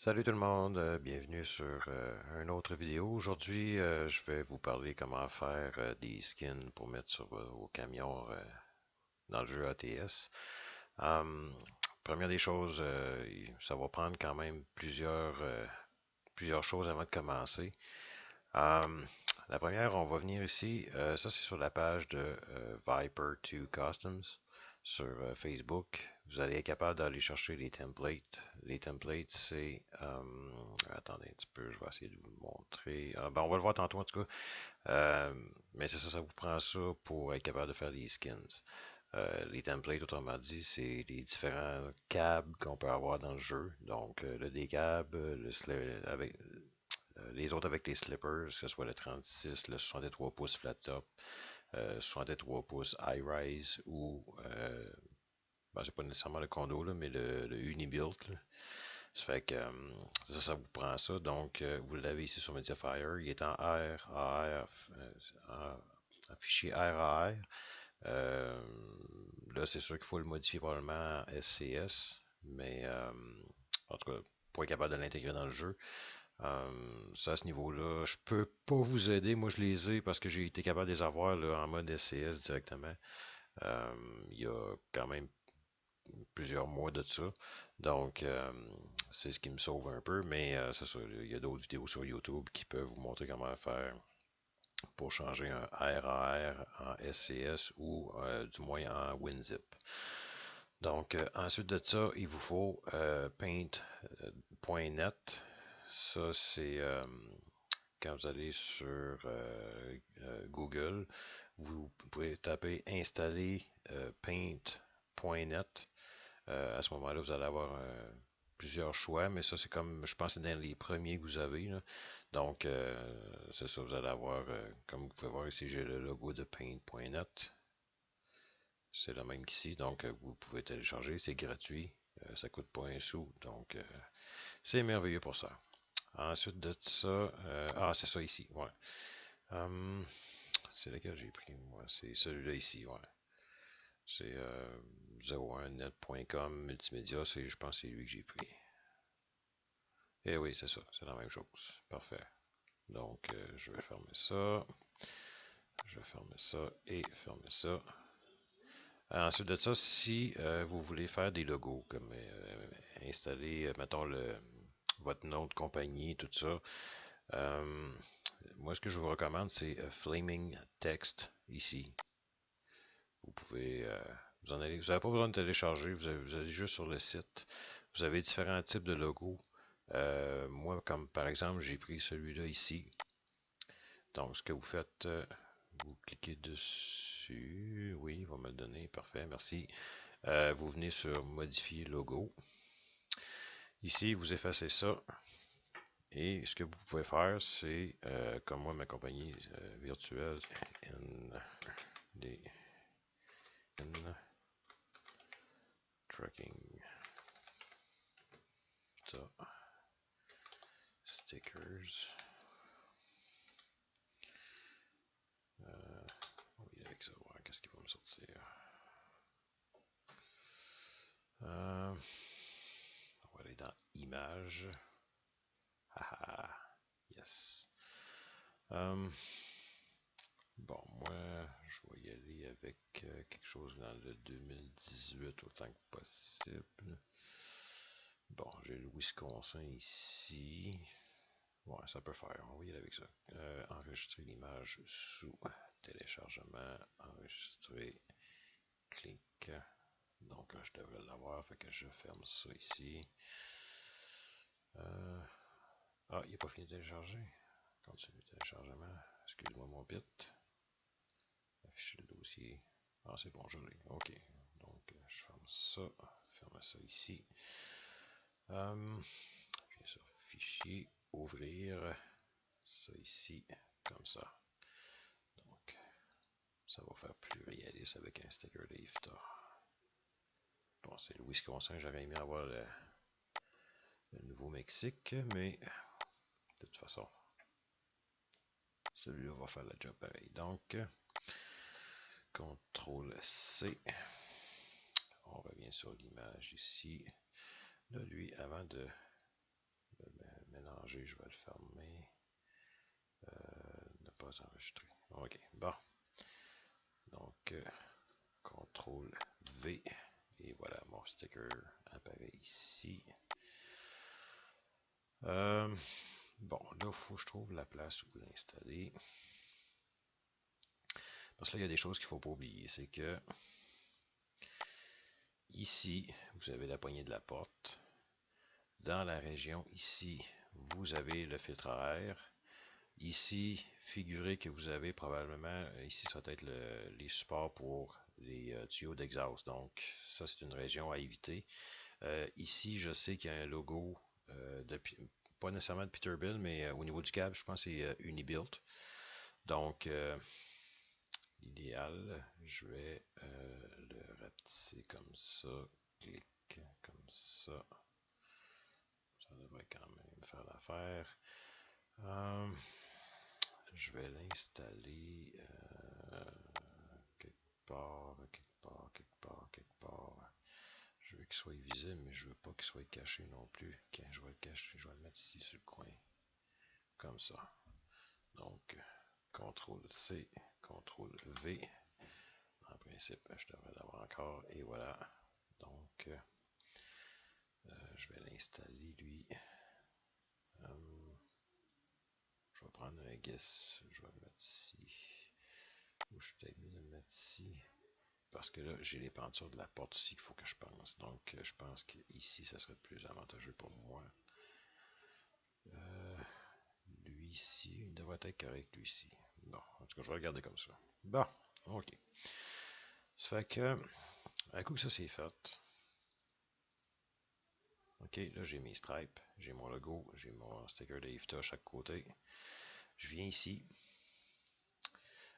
Salut tout le monde, bienvenue sur une autre vidéo. Aujourd'hui, je vais vous parler comment faire des skins pour mettre sur vos camions dans le jeu ATS. Hum, Première des choses, ça va prendre quand même plusieurs choses avant de commencer. Hum, la première, on va venir ici. Ça, c'est sur la page de Viper2 Customs sur Facebook. Vous allez être capable d'aller chercher les templates. Les templates, c'est. Attendez un petit peu, je vais essayer de vous montrer. Ben, on va le voir tantôt en tout cas. Mais c'est ça, ça vous prend ça pour être capable de faire des skins. Les templates, autrement dit, c'est les différents câbles qu'on peut avoir dans le jeu. Donc, le décab, les autres avec les slippers, que ce soit le 36, le 63 pouces flat top, 63 pouces high rise ou ben, c'est pas nécessairement le condo, là, mais le Unibuilt. Là. Ça fait que ça vous prend ça. Donc, vous l'avez ici sur Mediafire. Il est en RAR, en fichier RAR. Là, c'est sûr qu'il faut le modifier probablement en SCS, mais en tout cas, pour être capable de l'intégrer dans le jeu. Ça, à ce niveau-là, je peux pas vous aider. Moi, je les ai parce que j'ai été capable de les avoir là, en mode SCS directement. Il y a quand même plusieurs mois de ça. Donc, c'est ce qui me sauve un peu. Mais c'est ça, il y a d'autres vidéos sur YouTube qui peuvent vous montrer comment faire pour changer un RAR en SCS ou du moins en WinZip. Donc, ensuite de ça, il vous faut paint.net. Ça, c'est quand vous allez sur Google, vous pouvez taper installer paint.net. À ce moment-là, vous allez avoir plusieurs choix, mais ça, c'est comme, je pense, que c'est dans les premiers que vous avez. Là. Donc, c'est ça, vous allez avoir, comme vous pouvez voir ici, j'ai le logo de paint.net. C'est le même qu'ici, donc vous pouvez télécharger, c'est gratuit, ça coûte pas un sou, donc c'est merveilleux pour ça. Ensuite de ça, c'est ça ici, ouais. C'est lequel j'ai pris, moi, c'est celui-là ici, ouais. C'est 01net.com multimédia, je pense que c'est lui que j'ai pris. Et oui, c'est ça, c'est la même chose. Parfait. Donc, je vais fermer ça. Je vais fermer ça et fermer ça. Ensuite de ça, si vous voulez faire des logos, comme installer, mettons, votre nom de compagnie, tout ça, moi, ce que je vous recommande, c'est Flaming Text ici. Vous pouvez, vous n'avez pas besoin de télécharger, vous allez juste sur le site. Vous avez différents types de logos. Moi, comme par exemple, j'ai pris celui-là ici. Donc, ce que vous faites, vous cliquez dessus. Oui, il va me le donner. Parfait, merci. Vous venez sur Modifier logo. Ici, vous effacez ça. Et ce que vous pouvez faire, c'est, comme moi, ma compagnie virtuelle, tracking, ça, stickers. Oui, avec ça, voir qu'est-ce qui va me sortir. On va aller dans Images. Haha, yes. Bon, moi, je vais y aller avec quelque chose dans le 2018 autant que possible. Bon, j'ai le Wisconsin ici. Ouais, ça peut faire. On va y aller avec ça. Enregistrer l'image sous téléchargement. Enregistrer. Clic. Donc, je devrais l'avoir. Fait que je ferme ça ici. Il n'est pas fini de télécharger. Continue le téléchargement. Excusez-moi mon bit. Afficher le dossier. Ah, c'est bon, je l'ai. OK. Donc, je ferme ça. Ferme ça ici. Je viens sur Fichier. Ouvrir. Ça ici. Comme ça. Donc, ça va faire plus réaliste avec un sticker de IFTA. Bon, c'est le Wisconsin. J'aurais aimé avoir le Nouveau-Mexique, mais de toute façon, celui-là va faire le job pareil. Donc, CTRL-C. On revient sur l'image ici. Là, lui, avant de mélanger, je vais le fermer. Ne pas enregistrer. OK, bon. Donc, CTRL V. Et voilà, mon sticker apparaît ici. Bon, là, il faut que je trouve la place où l'installer. Parce que là, il y a des choses qu'il ne faut pas oublier. C'est que ici, vous avez la poignée de la porte. Dans la région ici, vous avez le filtre à air. Ici, figurez que vous avez probablement, ici ça va être les supports pour les tuyaux d'exhaust. Donc ça c'est une région à éviter. Ici, je sais qu'il y a un logo, pas nécessairement de Peterbilt, mais au niveau du câble, je pense que c'est Unibilt. Donc, l'idéal, je vais le rapetisser comme ça, clic, comme ça. Ça devrait quand même faire l'affaire. Je vais l'installer quelque part, quelque part, quelque part, quelque part. Je veux qu'il soit visible, mais je veux pas qu'il soit caché non plus. Quand je vais le cacher, je vais le mettre ici sur le coin. Comme ça. Donc, CTRL-C, CTRL-V. En principe, je devrais l'avoir encore. Et voilà. Donc, je vais l'installer, lui. Je vais prendre un guess. Je vais le mettre ici. Ou je suis peut-être mieux de le mettre ici. Parce que là, j'ai les pentures de la porte aussi qu'il faut que je pense. Donc, je pense qu'ici, ça serait plus avantageux pour moi. Lui ici, il devrait être correct, lui ici. Bon, en tout cas, je vais regarder comme ça. Bon, ok. Ça fait que, un coup que ça c'est fait, ok, là j'ai mes stripes, j'ai mon logo, j'ai mon sticker de IFTA à chaque côté. Je viens ici.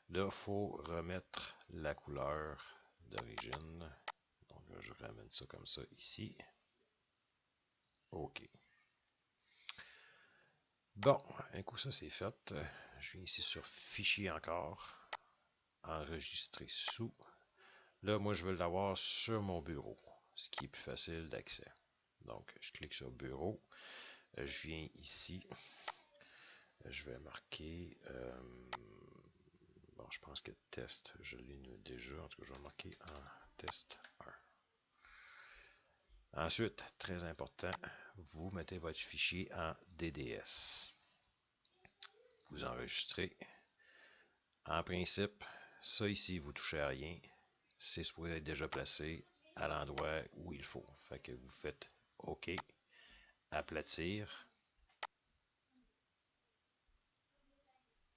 Là, il faut remettre la couleur d'origine. Donc là, je ramène ça comme ça ici. OK. Bon, un coup ça c'est fait, je viens ici sur Fichier encore, Enregistrer sous. Là, moi, je veux l'avoir sur mon bureau, ce qui est plus facile d'accès. Donc, je clique sur Bureau. Je viens ici. Je vais marquer... bon, je pense que test, je l'ai déjà. En tout cas, je vais marquer en test 1. Ensuite, très important, vous mettez votre fichier en DDS. Vous enregistrez. En principe, ça ici, vous ne touchez à rien. C'est supposé être déjà placé à l'endroit où il faut. Fait que vous faites OK. Aplatir.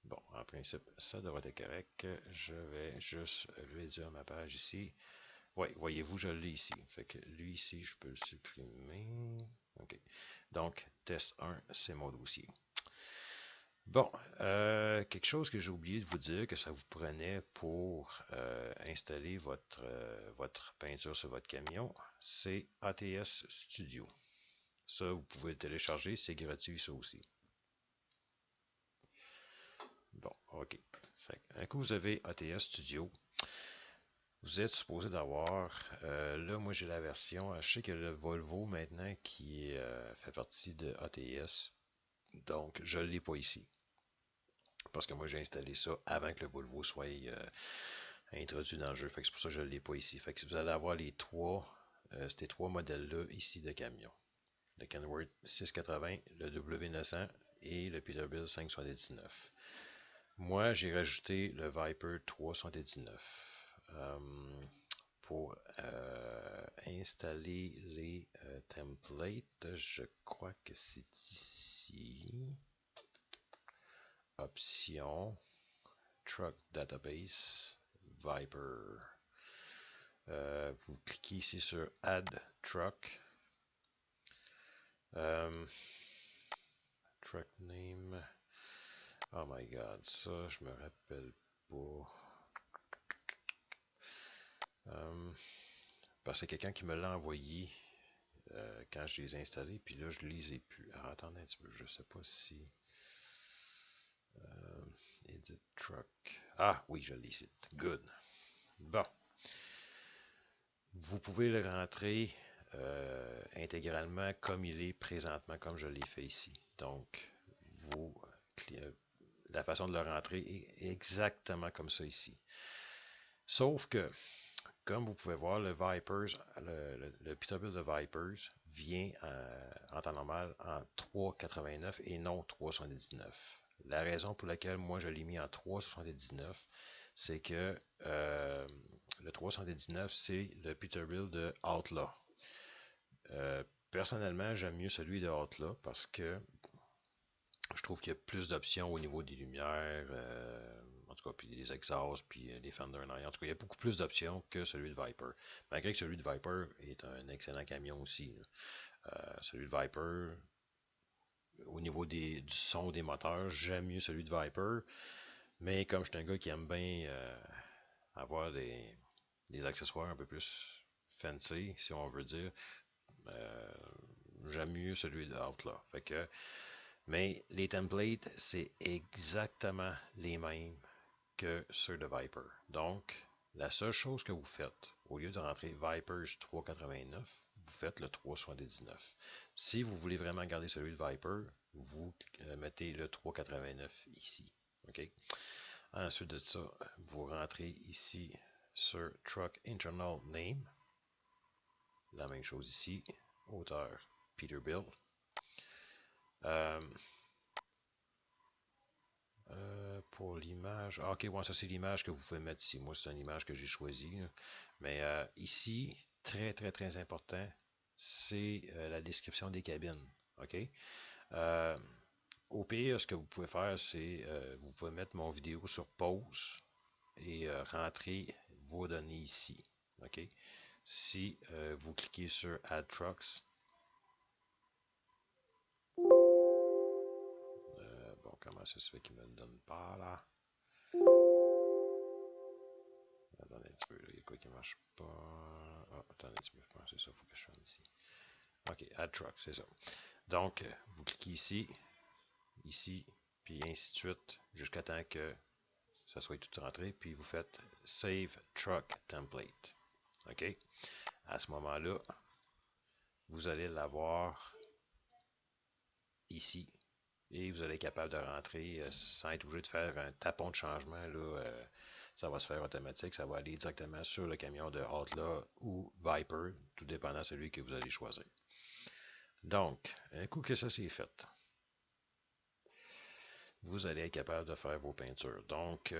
Bon, en principe, ça devrait être correct. Je vais juste réduire ma page ici. Oui, voyez-vous, je l'ai ici. Fait que lui ici, je peux le supprimer. OK. Donc, test 1, c'est mon dossier. Bon, quelque chose que j'ai oublié de vous dire que ça vous prenait pour installer votre peinture sur votre camion, c'est ATS Studio. Ça, vous pouvez le télécharger, c'est gratuit ça aussi. Bon, OK. Fait, un coup, vous avez ATS Studio. Vous êtes supposé d'avoir, là, moi j'ai la version, je sais que le Volvo maintenant qui fait partie de ATS, donc je ne l'ai pas ici. Parce que moi j'ai installé ça avant que le Volvo soit introduit dans le jeu. Fait que c'est pour ça que je ne l'ai pas ici. Fait que vous allez avoir les ces trois modèles-là ici de camions. Le Kenworth 680, le W900 et le Peterbilt 579. Moi, j'ai rajouté le Viper 379 pour installer les templates. Je crois que c'est ici. Option, Truck Database, Viper. Vous cliquez ici sur Add Truck. Truck name. Oh my god, ça je me rappelle pas. Parce que c'est quelqu'un qui me l'a envoyé quand je les ai installés, puis là je les ai plus. Alors, attendez un petit peu, je sais pas si. Edit Truck. Ah oui, je l'ai ici. Good. Bon. Vous pouvez le rentrer intégralement comme il est présentement, comme je l'ai fait ici. Donc, vous, la façon de le rentrer est exactement comme ça ici. Sauf que, comme vous pouvez voir, le Vipers, le Peterbilt de Vipers vient en temps normal en 3,89 et non 3,79. La raison pour laquelle moi je l'ai mis en 3,79, c'est que le 3,79 c'est le Peterbilt de Outlaw. Personnellement, j'aime mieux celui de Outlaw parce que je trouve qu'il y a plus d'options au niveau des lumières, en tout cas, puis les exhausts, puis les fenders en arrière. En tout cas, il y a beaucoup plus d'options que celui de Viper. Malgré que celui de Viper est un excellent camion aussi. Celui de Viper, au niveau du son des moteurs, j'aime mieux celui de Viper. Mais comme je suis un gars qui aime bien avoir des accessoires un peu plus fancy, si on veut dire, j'aime mieux celui de Outlaw. Fait que, mais les templates, c'est exactement les mêmes que ceux de Viper. Donc, la seule chose que vous faites, au lieu de rentrer Vipers 3,89, vous faites le 3,79. Si vous voulez vraiment garder celui de Viper, vous mettez le 3,89 ici. OK? Ensuite de ça, vous rentrez ici sur Truck Internal Name. La même chose ici. Auteur Peterbilt. Pour l'image, ok, bon, ça c'est l'image que vous pouvez mettre ici. Moi, c'est une image que j'ai choisie. Mais ici, très très très important, c'est la description des cabines. Ok. Au pire, ce que vous pouvez faire, c'est vous pouvez mettre mon vidéo sur pause et rentrer vos données ici. Ok. Si vous cliquez sur Add Trucks, bon, comment ça se fait qu'il ne me le donne pas là? Attendez un petit peu, il y a quoi qui ne marche pas? Oh, attendez un petit peu, c'est ça, il faut que je fasse ici. Ok, Add Truck, c'est ça. Donc, vous cliquez ici, puis ainsi de suite, jusqu'à temps que ça soit tout rentré, puis vous faites Save Truck Template. Ok? À ce moment-là, vous allez l'avoir ici, et vous allez être capable de rentrer sans être obligé de faire un tapon de changement. Là, ça va se faire automatique. Ça va aller directement sur le camion de Outlaw ou Viper, tout dépendant de celui que vous allez choisir. Donc, un coup que ça c'est fait, vous allez être capable de faire vos peintures. Donc,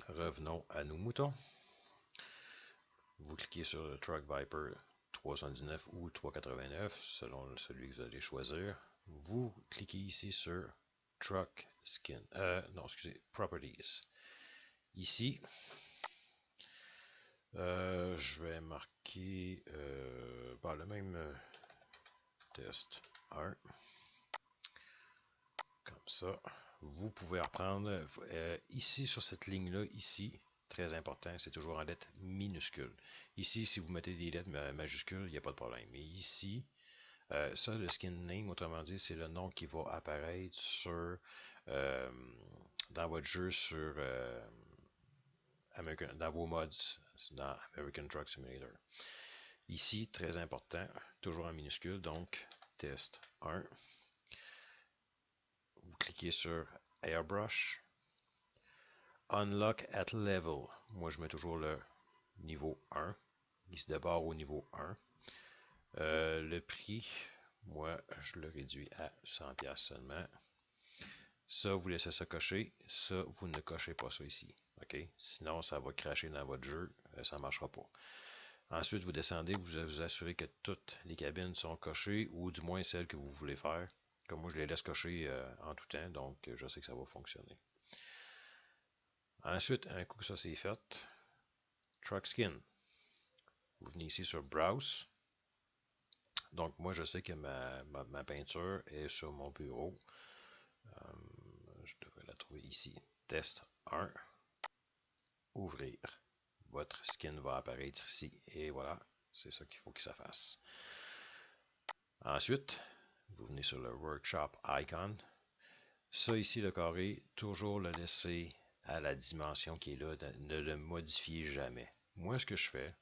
revenons à nos moutons. Vous cliquez sur le Truck Viper 319 ou 389, selon celui que vous allez choisir. Vous cliquez ici sur Truck Skin. Non, excusez, Properties. Ici, je vais marquer le même test 1. Comme ça. Vous pouvez reprendre ici sur cette ligne-là, ici, très important, c'est toujours en lettres minuscules. Ici, si vous mettez des lettres majuscules, il n'y a pas de problème. Mais ici, ça, le skin name, autrement dit, c'est le nom qui va apparaître sur dans votre jeu sur dans vos mods dans American Truck Simulator. Ici, très important, toujours en minuscule, donc test 1. Vous cliquez sur Airbrush. Unlock at Level. Moi, je mets toujours le niveau 1. Ici d'abord au niveau 1. Le prix, moi, je le réduis à 100$ seulement. Ça, vous laissez ça cocher. Ça, vous ne cochez pas ça ici. OK? Sinon, ça va cracher dans votre jeu. Ça ne marchera pas. Ensuite, vous descendez, vous vous assurez que toutes les cabines sont cochées, ou du moins celles que vous voulez faire. Comme moi, je les laisse cocher en tout temps, donc je sais que ça va fonctionner. Ensuite, un coup que ça c'est fait, Truck Skin. Vous venez ici sur Browse. Donc, moi, je sais que ma peinture est sur mon bureau. Je devrais la trouver ici. Test 1. Ouvrir. Votre skin va apparaître ici. Et voilà, c'est ça qu'il faut que ça fasse. Ensuite, vous venez sur le Workshop Icon. Ça ici, le carré, toujours le laisser à la dimension qui est là. Ne le modifiez jamais. Moi, ce que je fais,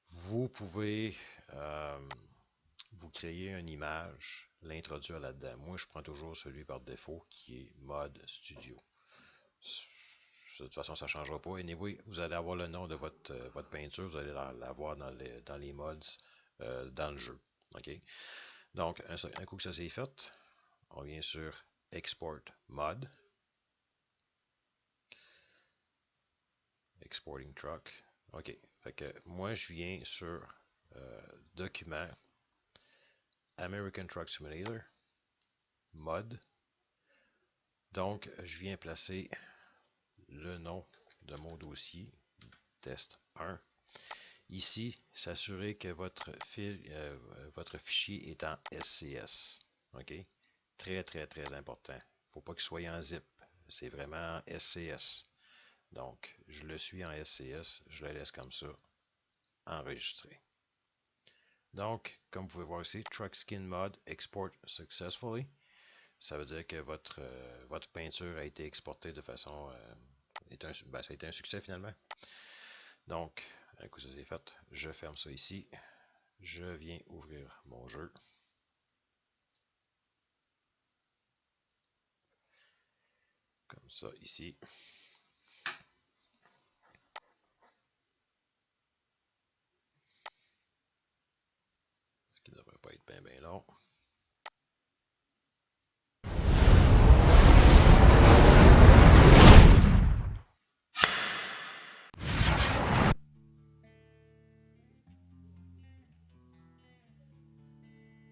Vous pouvez vous créer une image, l'introduire là-dedans. Moi, je prends toujours celui par défaut qui est Mode Studio. De toute façon, ça ne changera pas. Anyway, vous allez avoir le nom de votre peinture, vous allez l'avoir dans les mods dans le jeu. OK? Donc, un coup que ça c'est fait, on vient sur Export Mod. Exporting Truck. OK. Fait que moi, je viens sur Document, American Truck Simulator, Mod. Donc, je viens placer le nom de mon dossier, test 1. Ici, s'assurer que votre fichier est en SCS. OK? Très, très, très important. Il ne faut pas qu'il soit en zip. C'est vraiment en SCS. Donc, je le suis en SCS. Je le laisse comme ça, enregistré. Donc, comme vous pouvez voir ici, Truck Skin Mod Export Successfully. Ça veut dire que votre peinture a été exportée de façon... ça a été un succès finalement. Donc, un coup ça c'est fait, je ferme ça ici. Je viens ouvrir mon jeu. Comme ça ici. Ce qui ne devrait pas être bien long.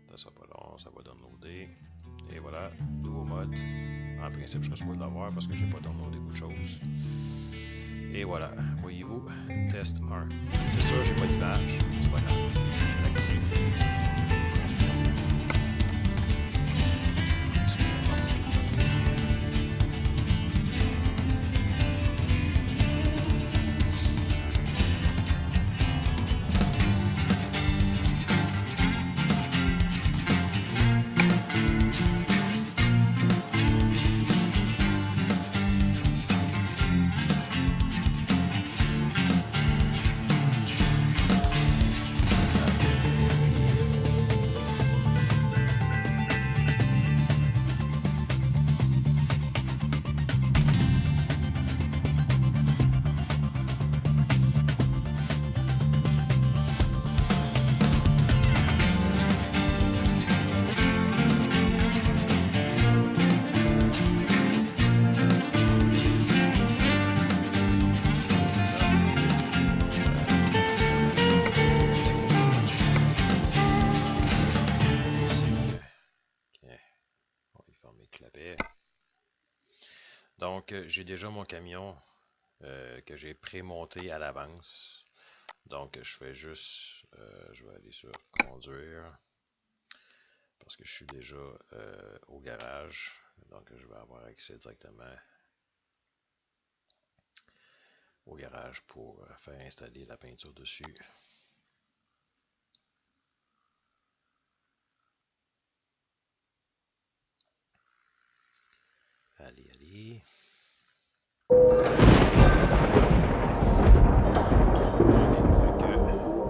Ça sera pas long, ça va downloader. Et voilà, nouveau mode. En principe, je serais supposé l'avoir parce que je n'ai pas downloadé beaucoup de choses. Et voilà, voyez-vous, test 1. C'est sûr, j'ai pas d'image, c'est pas grave. Je l'active. Donc, j'ai déjà mon camion que j'ai pré-monté à l'avance. Donc, je fais juste, je vais aller sur conduire parce que je suis déjà au garage. Donc, je vais avoir accès directement au garage pour faire installer la peinture dessus. Allez.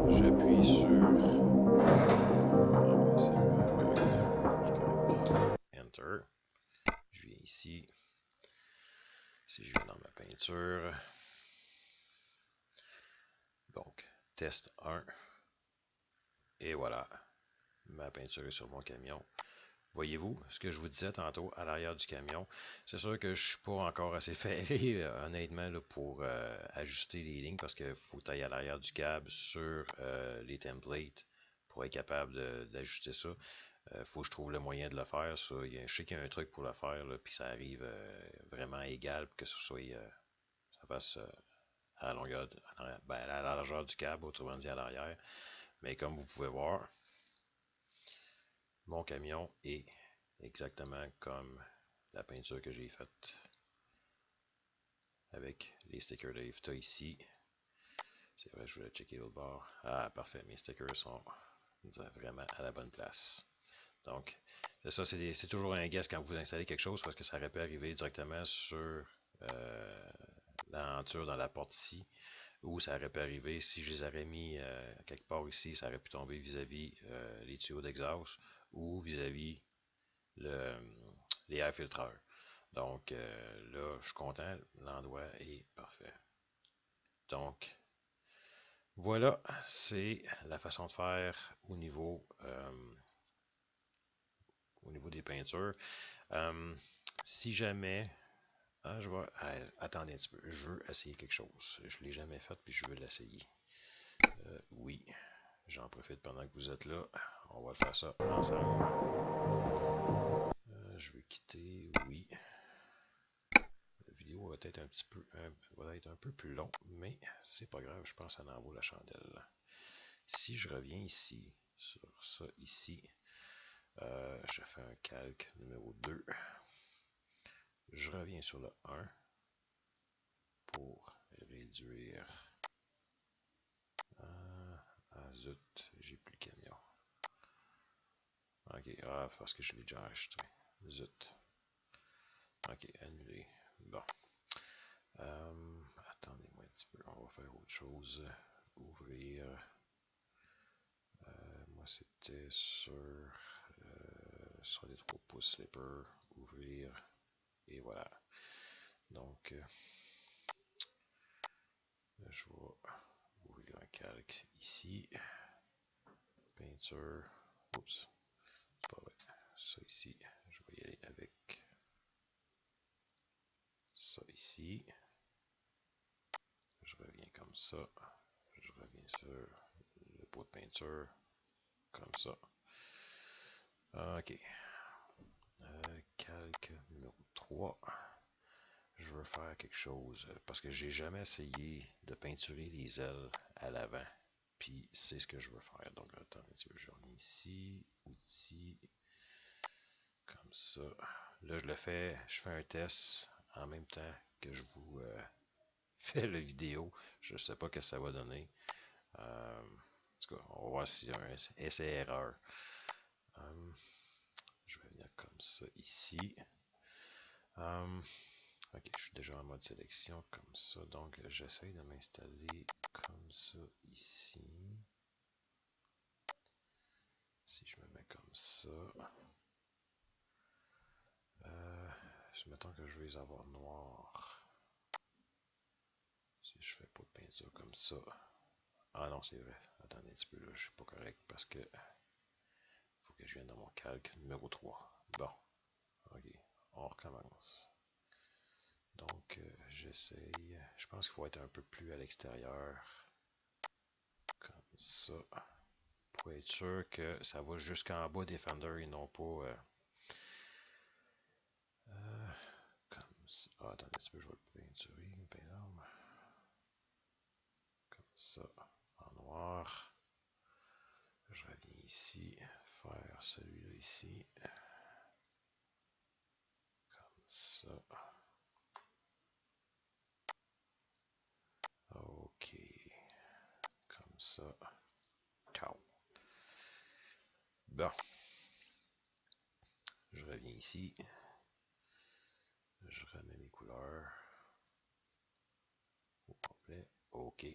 J'appuie sur Enter. Je viens ici. Si je vais dans ma peinture. Donc, test 1. Et voilà. Ma peinture est sur mon camion. Voyez-vous, ce que je vous disais tantôt à l'arrière du camion, c'est sûr que je ne suis pas encore assez ferré, honnêtement, là, pour ajuster les lignes parce qu'il faut tailler à l'arrière du câble sur les templates pour être capable d'ajuster ça. Faut que je trouve le moyen de le faire. Ça. Je sais qu'il y a un truc pour le faire, là, puis ça arrive vraiment égal pour que ça fasse à la longueur, à la largeur du câble, autrement dit à l'arrière. Mais comme vous pouvez voir, mon camion est exactement comme la peinture que j'ai faite avec les stickers de IFTA ici. C'est vrai, je voulais checker l'autre bord. Ah, parfait, mes stickers sont vraiment à la bonne place. Donc, c'est ça, c'est toujours un guess quand vous installez quelque chose parce que ça aurait pu arriver directement sur la denture dans la porte ici. Ou ça aurait pu arriver, si je les aurais mis quelque part ici, ça aurait pu tomber vis-à-vis les tuyaux d'exhaust ou vis-à-vis le, les air filtreurs. Donc là, je suis content, l'endroit est parfait. Donc, voilà, c'est la façon de faire au niveau des peintures. Si jamais, je vais, attendez un petit peu, je veux essayer quelque chose. Je ne l'ai jamais fait, puis je veux l'essayer. Oui, j'en profite pendant que vous êtes là. On va faire ça ensemble. Je veux quitter, oui. La vidéo va être un peu plus long, mais c'est pas grave, je pense que ça en vaut la chandelle. Si je reviens ici, sur ça ici, je fais un calque numéro 2. Je reviens sur le 1 pour réduire. Zut, j'ai plus le camion. Ok, parce que je l'ai déjà enregistré. Zut. Ok, annulé. Bon. Attendez-moi un petit peu, on va faire autre chose. Ouvrir. Moi, c'était sur les 3 pouces slipper. Ouvrir. Et voilà. Donc, je vais ouvrir un calque ici. Peinture. Oups. C'est pas vrai. Ça ici. Je vais y aller avec ça ici. Je reviens comme ça. Je reviens sur le pot de peinture. Comme ça. Ok. Calque numéro 3. Je veux faire quelque chose parce que j'ai jamais essayé de peinturer les ailes à l'avant. Puis c'est ce que je veux faire. Donc attends un petit peu, je reviens ici, outils, comme ça. Là je le fais, je fais un test en même temps que je vous fais la vidéo. Je ne sais pas ce que ça va donner. En tout cas, on va voir si c'est un essai-erreur. Je vais venir comme ça ici. Ok, je suis déjà en mode sélection comme ça. Donc, j'essaie de m'installer comme ça ici. Si je me mets comme ça. Mettons que je vais les avoir noirs. Si je fais pas de peinture comme ça. Ah non, c'est vrai. Attendez un petit peu là, je suis pas correct parce que faut que je vienne dans mon calque numéro 3. Bon, ok, on recommence. Donc, j'essaye. Je pense qu'il faut être un peu plus à l'extérieur. Comme ça. Pour être sûr que ça va jusqu'en bas des fenders et non pas comme ça. Ah, attendez un petit peu, je vais le peinturer, énorme. Comme ça, en noir. Je reviens ici, faire celui-là ici. Comme ça. Ok. Comme ça. Ciao. Bon. Je reviens ici. Je remets mes couleurs. Au complet. Ok.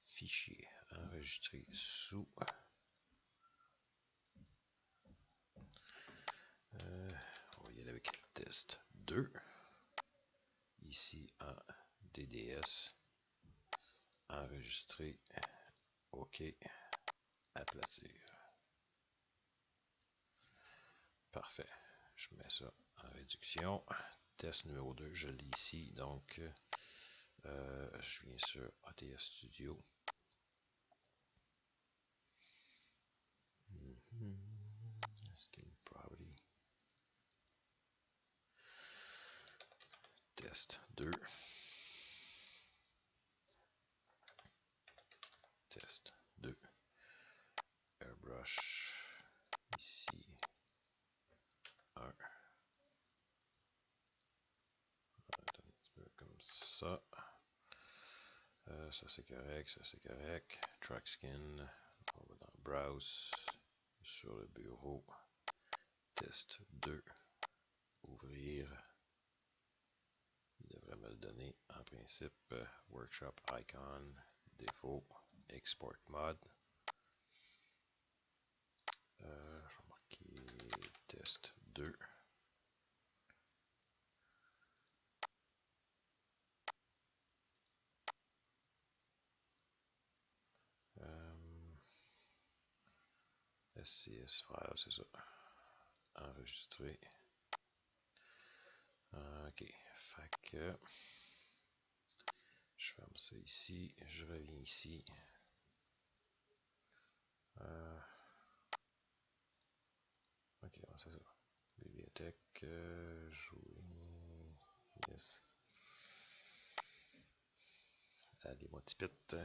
Fichier. Enregistré sous. On va y aller avec test 2. Ici en DDS. Enregistrer. OK. Aplatir. Parfait. Je mets ça en réduction. Test numéro 2, je l'ai ici. Donc, je viens sur ATS Studio. Skin Property. Test 2. Test 2. Airbrush. Ici. 1. Un petit peu comme ça. Ça c'est correct, ça c'est correct. Track Skin. On va dans Browse. Sur le bureau. Test 2. Ouvrir. Il devrait me le donner en principe. Workshop icon, défaut, export mod. Je vais marquer test 2. SCS file, c'est ça. Enregistrer. Ok, fait que je ferme ça ici, je reviens ici. Ok, c'est ça. Bibliothèque, jouer, yes. Allez, mon petit pit.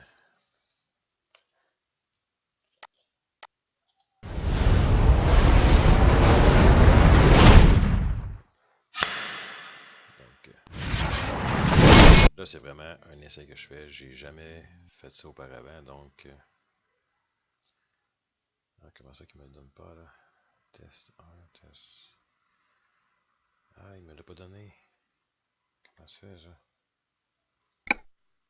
Donc, là, c'est vraiment un essai que je fais. J'ai jamais fait ça auparavant, donc... comment ça qu'il me le donne pas, là? Test 1, test... Ah, il me l'a pas donné. Comment ça fait, ça?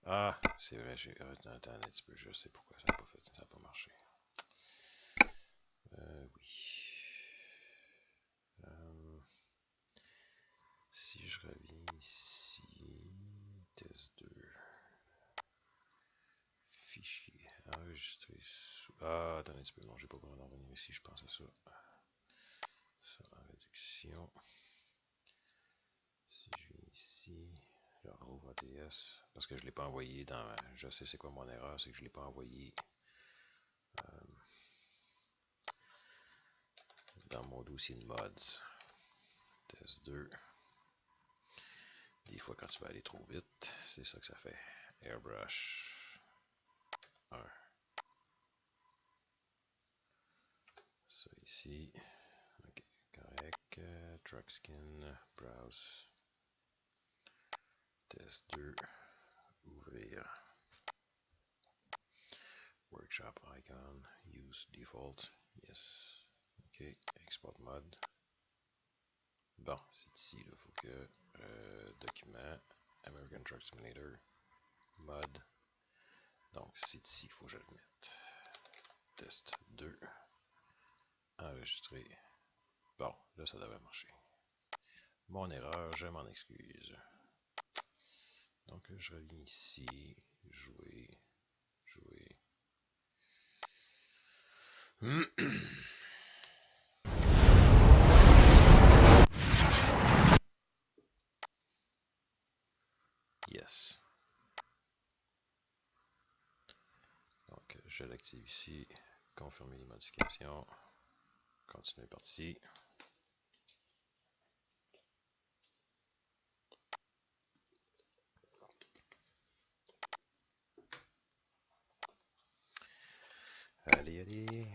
Ah, c'est vrai, j'ai... Attends un petit peu, je sais pourquoi ça n'a pas fait, ça n'a pas marché. Oui. Si je reviens ici, test 2, fichier, enregistré sous... Ah, attendez un petit peu, non, j'ai pas besoin d'en revenir ici, je pense à ça. Ça en réduction. Si je viens ici, je rouvre ATS, parce que je ne l'ai pas envoyé dans... Je sais c'est quoi mon erreur, c'est que je ne l'ai pas envoyé dans mon dossier de mods. Test 2. Des fois, quand tu vas aller trop vite, c'est ça que ça fait. Airbrush 1. Ça ici. Ok, correct. Truck skin, browse. Test 2. Ouvrir. Workshop icon. Use default. Yes. Ok, export mod. Bon, c'est ici, il faut que document, American Truck Simulator, mod. Donc, c'est ici qu'il faut que je le mette. Test 2. Enregistrer. Bon, là, ça devrait marcher. Mon erreur, je m'en excuse. Donc, je reviens ici. Jouer. Jouer. Yes. Donc, je l'active ici. Confirmer les modifications. Continuer partie. Allez, allez.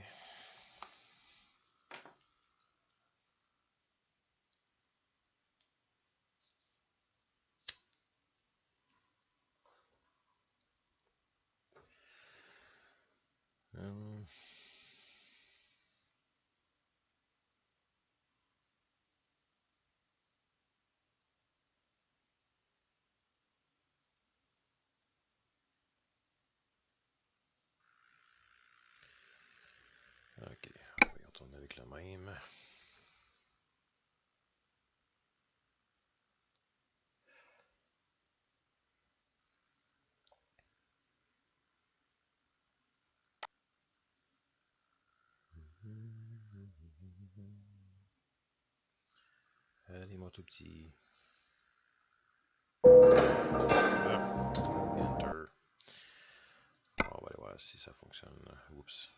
Ok, on va y retourner avec le même. Allez, mon tout petit. Ah, enter. On va aller voir si ça fonctionne. Oups.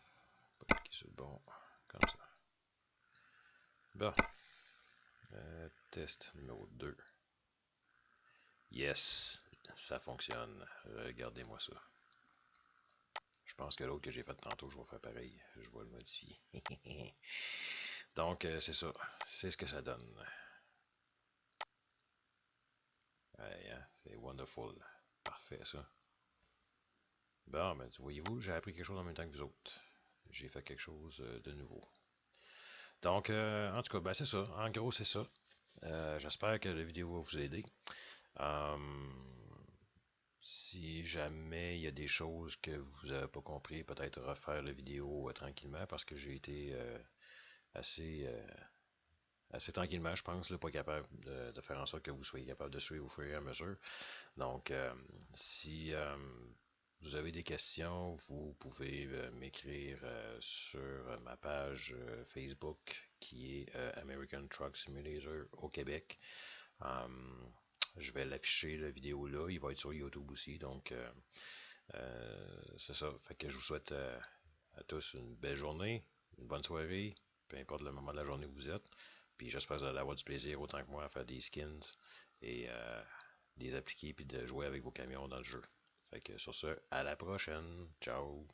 Pas cliquer sur le bon. Comme ça. Bon. Test numéro 2. Yes. Ça fonctionne. Regardez-moi ça. Je pense que l'autre que j'ai fait tantôt, je vais faire pareil. Je vais le modifier. Donc, c'est ça. C'est ce que ça donne. Ouais, hein? C'est wonderful. Parfait, ça. Bon, ben, voyez-vous, j'ai appris quelque chose en même temps que vous autres. J'ai fait quelque chose de nouveau. Donc, en tout cas, ben, c'est ça. En gros, c'est ça. J'espère que la vidéo va vous aider. Si jamais il y a des choses que vous n'avez pas compris, peut-être refaire la vidéo tranquillement parce que j'ai été assez, assez tranquillement, je pense, là, pas capable de faire en sorte que vous soyez capable de suivre au fur et à mesure. Donc, si vous avez des questions, vous pouvez m'écrire sur ma page Facebook qui est American Truck Simulator au Québec. Je vais l'afficher, la vidéo là. Il va être sur YouTube aussi. Donc, c'est ça. Fait que je vous souhaite à tous une belle journée, une bonne soirée, peu importe le moment de la journée où vous êtes. Puis j'espère que vous allez avoir du plaisir autant que moi à faire des skins et les appliquer puis de jouer avec vos camions dans le jeu. Fait que sur ce, à la prochaine. Ciao!